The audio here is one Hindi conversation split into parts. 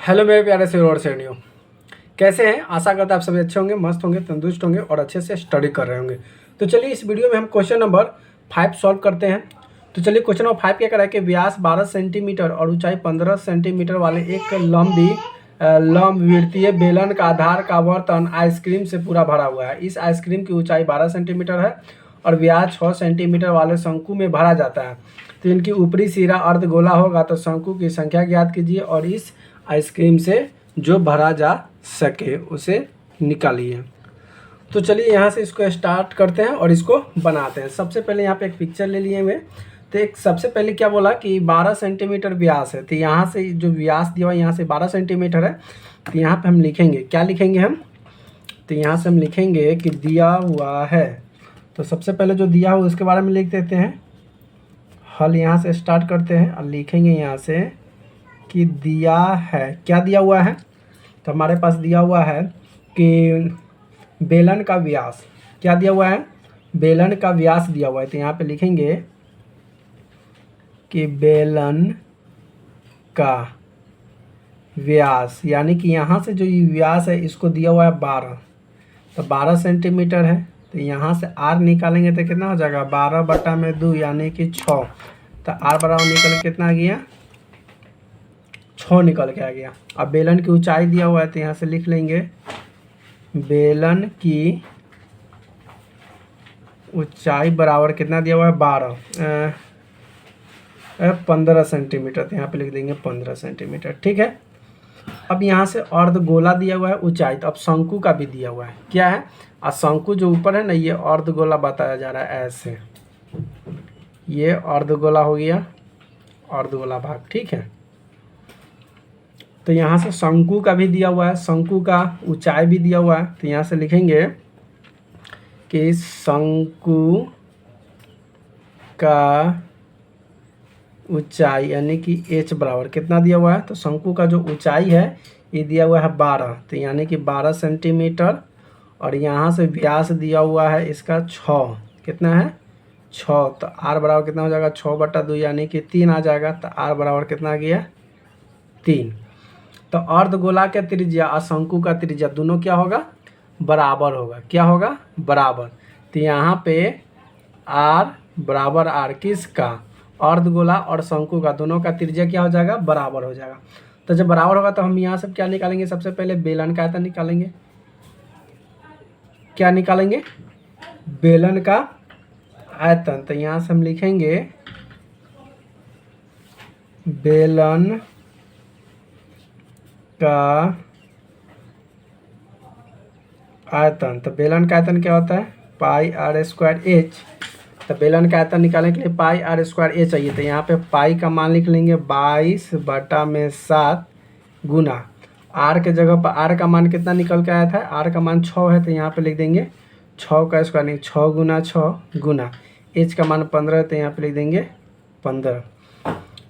हेलो मेरे प्यारे से और श्रेणियों, कैसे हैं? आशा करता है आप सभी अच्छे होंगे, मस्त होंगे, तंदुरुस्त होंगे और अच्छे से स्टडी कर रहे होंगे। तो चलिए इस वीडियो में हम क्वेश्चन नंबर 5 सॉल्व करते हैं। तो चलिए क्वेश्चन नंबर 5 क्या करा है कि व्यास 12 सेंटीमीटर और ऊंचाई 15 सेंटीमीटर वाले एक लंबवृत्तीय बेलन का आधार का बर्तन आइसक्रीम से पूरा भरा हुआ है। इस आइसक्रीम की ऊंचाई 12 सेंटीमीटर है और व्यास 6 सेंटीमीटर वाले शंकु में भरा जाता है। तो इनकी ऊपरी सिरा अर्धगोला होगा, तो शंकु की संख्या ज्ञात कीजिए और इस आइसक्रीम से जो भरा जा सके उसे निकालिए। तो चलिए यहाँ से इसको स्टार्ट करते हैं और इसको बनाते हैं। सबसे पहले यहाँ पे एक पिक्चर ले लिए हुए। तो एक सबसे पहले क्या बोला कि 12 सेंटीमीटर व्यास है। तो यहाँ से जो व्यास दिया हुआ है यहाँ से 12 सेंटीमीटर है। तो यहाँ पे हम लिखेंगे, क्या लिखेंगे हम? तो यहाँ से हम लिखेंगे कि दिया हुआ है। तो सबसे पहले जो दिया हुआ उसके बारे में लिख देते हैं। हल यहाँ से स्टार्ट करते हैं और लिखेंगे यहाँ से कि दिया है। क्या दिया हुआ है? तो हमारे पास दिया हुआ है कि बेलन का व्यास। क्या दिया हुआ है? बेलन का व्यास दिया हुआ है। तो यहाँ पे लिखेंगे कि बेलन का व्यास, यानी कि यहाँ से जो ये व्यास है इसको दिया हुआ है 12। तो 12 सेंटीमीटर है। तो यहाँ से आर निकालेंगे तो कितना हो जाएगा? 12/2 यानी कि 6। तो आर बराबर निकल कितना आ गया? 6 निकल के आ गया। अब बेलन की ऊंचाई दिया हुआ है तो यहाँ से लिख लेंगे बेलन की ऊंचाई बराबर कितना दिया हुआ है? 15 सेंटीमीटर। तो यहाँ पे लिख देंगे 15 सेंटीमीटर। ठीक है। अब यहाँ से अर्धगोला दिया हुआ है ऊंचाई। तो अब शंकु का भी दिया हुआ है। क्या है? और शंकु जो ऊपर है ना, ये अर्धगोला बताया जा रहा है ऐसे। ये अर्धगोला हो गया, अर्धगोला भाग। ठीक है। तो यहाँ से शंकु का भी दिया हुआ है, शंकु का ऊंचाई भी दिया हुआ है। तो यहाँ से लिखेंगे कि शंकु का ऊंचाई यानी कि h बराबर कितना दिया हुआ है? तो शंकु का जो ऊंचाई है ये दिया हुआ है 12। तो यानी कि 12 सेंटीमीटर और यहाँ से व्यास दिया हुआ है इसका 6। कितना है? 6। तो r बराबर कितना हो जाएगा? 6/2 यानी कि 3 आ जाएगा। तो r बराबर कितना आ गया? 3। तो अर्धगोला का त्रिज्या और शंकु का त्रिज्या दोनों क्या होगा? बराबर होगा। क्या होगा? बराबर। तो यहाँ पे r बराबर r किसका? अर्धगोला और शंकु का, दोनों का त्रिज्या क्या हो जाएगा? बराबर हो जाएगा। तो जब बराबर होगा तो हम यहाँ से क्या निकालेंगे? सबसे पहले बेलन का आयतन निकालेंगे। क्या निकालेंगे? बेलन का आयतन। तो यहाँ से हम लिखेंगे बेलन का आयतन। तो बेलन का आयतन क्या होता है? πr²h। तो बेलन का आयतन निकालने के लिए πr² चाहिए। तो यहाँ पे पाई का मान लिख लेंगे 22/7 गुना r के जगह पर r का मान कितना निकल के आया था? r का मान 6 है। तो यहाँ पे लिख देंगे 6 का स्क्वायर, नहीं 6 गुना 6 गुना h का मान 15 है। तो यहाँ पे लिख देंगे 15।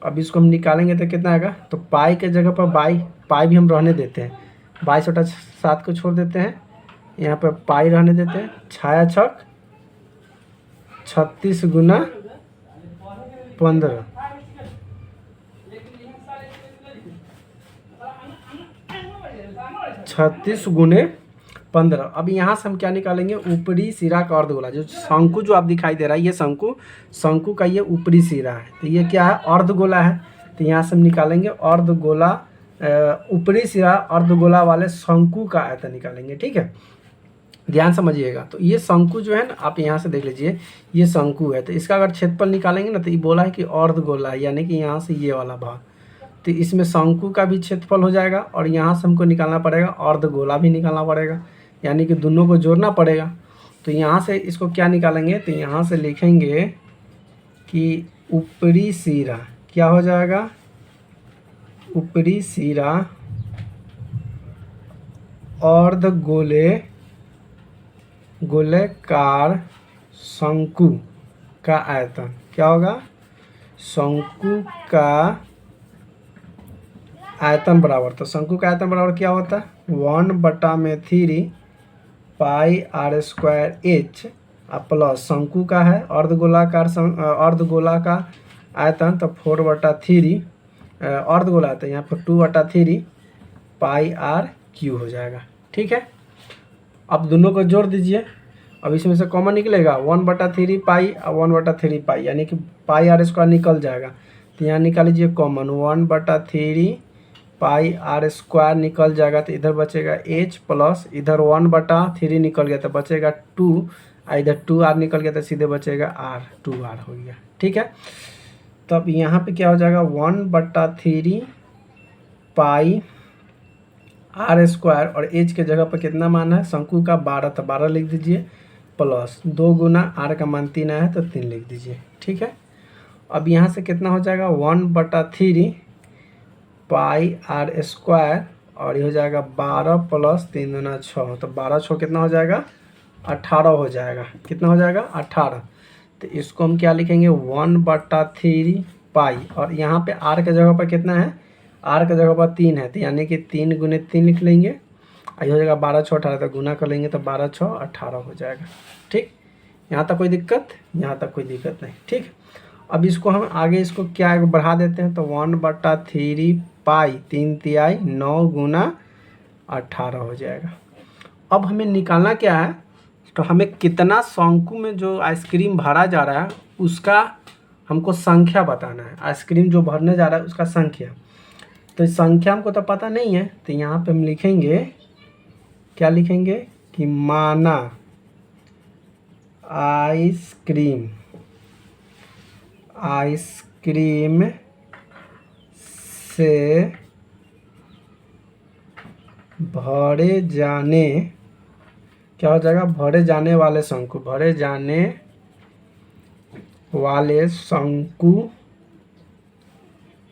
अब इसको हम निकालेंगे तो कितना आएगा? तो पाई के जगह पर पाई भी हम रहने देते हैं, 22/7 को छोड़ देते हैं, यहाँ पर पाई रहने देते हैं। छाया छक 36 गुना 15। अब यहाँ से हम क्या निकालेंगे? ऊपरी सिरा का अर्धगोला। जो शंकु जो आप दिखाई दे रहा है ये शंकु का ये ऊपरी सिरा है। तो ये क्या है? अर्धगोला है। तो यहाँ से हम निकालेंगे अर्धगोला, ऊपरी सिरा अर्धगोला वाले शंकु का आयतन निकालेंगे। ठीक है, ध्यान समझिएगा। तो ये शंकु जो है ना, आप यहाँ से देख लीजिए, ये शंकु है। तो इसका अगर क्षेत्रफल निकालेंगे ना तो ये बोला है कि अर्धगोला, यानी कि यहाँ से ये वाला भाग। तो इसमें शंकु का भी क्षेत्रफल हो जाएगा और यहाँ से हमको निकालना पड़ेगा अर्धगोला भी निकालना पड़ेगा, यानी कि दोनों को जोड़ना पड़ेगा। तो यहाँ से इसको क्या निकालेंगे? तो यहाँ से लिखेंगे कि ऊपरी सिरा क्या हो जाएगा? ऊपरी सिरा गोलेकार शंकु का आयतन क्या होगा? शंकु का आयतन बराबर, तो शंकु का आयतन बराबर क्या होता है? 1/3 πr² प्लस शंकु का है अर्धगोला का आयतन, तो 4/3 अर्धगोला है तो यहाँ पर 2/3 पाई आर क्यू हो जाएगा। ठीक है, अब दोनों को जोड़ दीजिए। अब इसमें से कॉमन निकलेगा 1/3 पाई और 1/3 पाई, यानी कि पाई आर स्क्वायर निकल जाएगा। तो यहाँ निकाल लीजिए कॉमन 1/3 पाई आर स्क्वायर निकल जाएगा, तो इधर बचेगा एच प्लस इधर 1/3 निकल गया तो बचेगा 2, और इधर 2r निकल गया तो सीधे बचेगा r, 2r हो गया। ठीक है, तब यहाँ पे क्या हो जाएगा 1/3 पाई आर स्क्वायर, और एच के जगह पर कितना मान है शंकु का 12, तो 12 लिख दीजिए, प्लस 2 गुना आर का मान 3 है तो 3 लिख दीजिए। ठीक है, अब यहाँ से कितना हो जाएगा 1/3 पाई आर स्क्वायर, और ये हो जाएगा 12 प्लस 3 गुना 6, तो 12 6 कितना हो जाएगा 18 हो जाएगा। कितना हो जाएगा 18। तो इसको हम क्या लिखेंगे 1/3 पाई, और यहाँ पे आर के जगह पर कितना है, आर के जगह पर 3 है, तो यानी कि 3 गुने 3 लिख लेंगे, ये हो जाएगा 12 6 18, तो गुना कर लेंगे तो 12 6 18 हो जाएगा। ठीक, यहाँ तक कोई दिक्कत, यहाँ तक कोई दिक्कत नहीं। ठीक, अब इसको हम आगे इसको क्या बढ़ा देते हैं, तो 1/3 पाई 3 तिहाई 9 गुना 18 हो जाएगा। अब हमें निकालना क्या है, तो हमें कितना शंकु में जो आइसक्रीम भरा जा रहा है उसका हमको संख्या बताना है। आइसक्रीम जो भरने जा रहा है उसका संख्या, तो इस संख्या हमको तो पता नहीं है, तो यहाँ पे हम लिखेंगे, क्या लिखेंगे कि माना आइसक्रीम से भरे जाने, क्या हो जाएगा भरे जाने वाले शंकु, भरे जाने वाले शंकु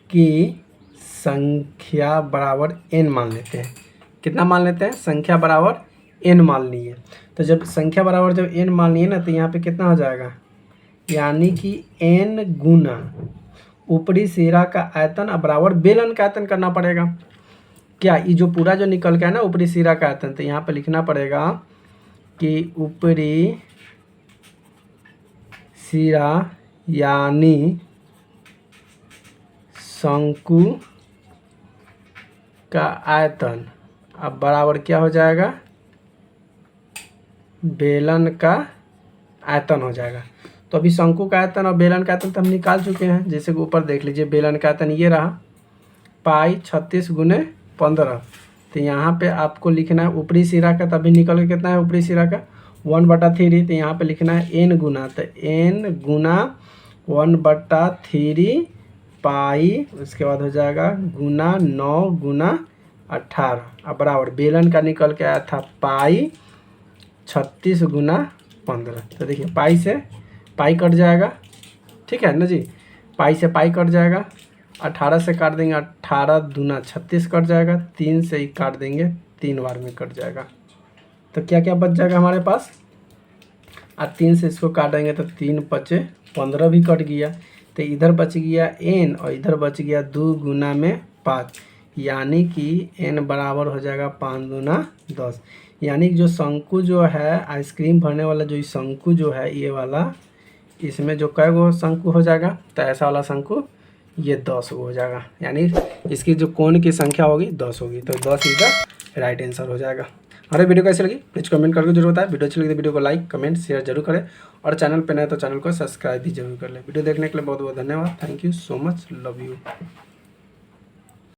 की संख्या बराबर n मान लेते हैं। कितना मान लेते हैं, संख्या बराबर n मान लिए। तो जब संख्या बराबर जब n मान लिए ना, तो यहाँ पे कितना हो जाएगा, यानी कि n गुना ऊपरी सिरा का आयतन अब बराबर बेलन का आयतन करना पड़ेगा। क्या ये जो पूरा जो निकल गया ना ऊपरी सिरा का आयतन, तो यहाँ पे लिखना पड़ेगा कि ऊपरी सिरा यानी शंकु का आयतन अब बराबर क्या हो जाएगा, बेलन का आयतन हो जाएगा। तो अभी शंकु का आयतन और बेलन का आयतन तो हम निकाल चुके हैं। जैसे कि ऊपर देख लीजिए, बेलन का आयतन ये रहा पाई 36 गुने 15, तो यहाँ पे आपको लिखना है ऊपरी सिरा का, तभी निकल के कितना है ऊपरी सिरा का 1/3, तो यहाँ पे लिखना है n गुना, तो n गुना 1/3 पाई, उसके बाद हो जाएगा गुना 9 गुना 18, अब बराबर बेलन का निकल के आया था पाई 36 गुना 15। तो देखिए पाई से पाई कट जाएगा, ठीक है ना जी, पाई से पाई कट जाएगा, 18 से काट देंगे 18 दूना 36 कट जाएगा, 3 से ही काट देंगे 3 बार में कट जाएगा। तो क्या क्या बच जाएगा हमारे पास, और 3 से इसको काटेंगे तो 3 बचे 15 भी कट गया, तो इधर बच गया n और इधर बच गया 2 गुना में 5, यानी कि n बराबर हो जाएगा 5 दूना 10। यानी कि जो शंकु जो है आइसक्रीम भरने वाला जो शंकु जो है ये वाला, इसमें जो कै गो शंकु हो जाएगा, तो ऐसा वाला शंकु ये 10 गो हो जाएगा, यानी इसकी जो कोण की संख्या होगी 10 होगी, तो 10 इसका राइट आंसर हो जाएगा। हमारे वीडियो कैसी लगी प्लीज़ कमेंट करके जरूर बताएं। वीडियो अच्छी लगी तो वीडियो को लाइक कमेंट शेयर जरूर करें, और चैनल पे नए तो चैनल को सब्सक्राइब भी जरूर कर लें। वीडियो देखने के लिए बहुत बहुत धन्यवाद। Thank you so much, love you.